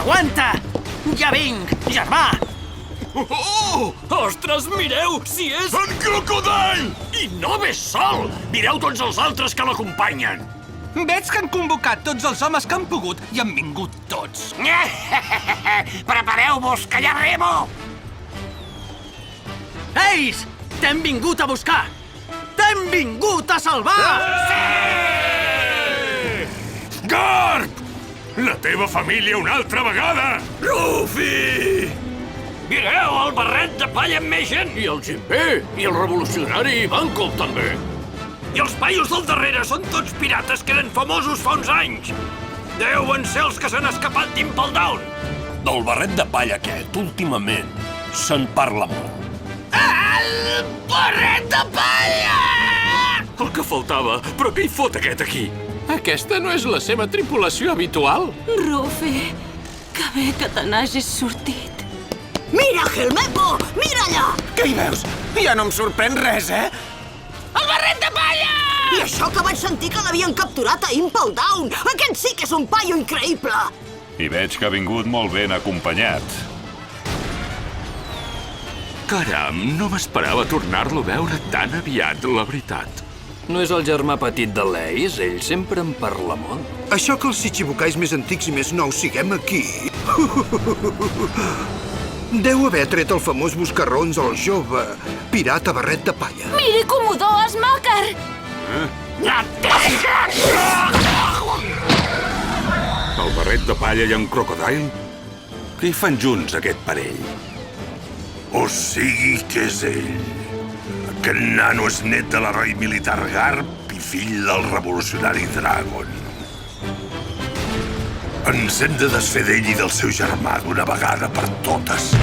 Aguanta! Ja vinc, germà! Ostres, mireu, si és... En Crocodile! I no ve sol! Mireu tots els altres que l'acompanyen! Veig que han convocat tots els homes que han pogut i han vingut tots. Prepareu-vos, que ja remo! Eis! T'hem vingut a buscar! T'hem vingut a salvar! Garp! La teva família una altra vegada! Rufi! Mireu, el barret de palla amb més gent! I el Jimbé! I el revolucionari Ivankov, també! I els paios del darrere són tots pirates que eren famosos fa uns anys! Deuen ser els que s'han escapat d'Impel Down! Del barret de palla aquest, últimament, se'n parla molt. El barret de palla! El que faltava, però què hi fot aquest aquí? Aquesta no és la seva tripulació habitual? Rufi, que bé que te n'hagis sortit. Mira, Helmepo! Mira allà! Què hi veus? Ja no em sorprèn res, eh? El barret de palla! I això que vaig sentir que l'havien capturat a Impel Down! Aquest sí que és un paio increïble! I veig que ha vingut molt ben acompanyat. Caram, no m'esperava tornar-lo a veure tan aviat, la veritat. No és el germà petit de l'Eis? Ell sempre en parla molt. Això que els Shichibukais més antics i més nous siguem aquí... Deu haver tret el famós buscarrons al jove pirata barret de palla. Miri, Comodor, Smoker! El barret de palla i en Crocodile? Què hi fan junts, aquest parell? O sigui que és ell. Aquest nano és net de l'heroi militar Garp i fill del revolucionari Dragon. Ens hem de desfer d'ell i del seu germà d'una vegada per totes.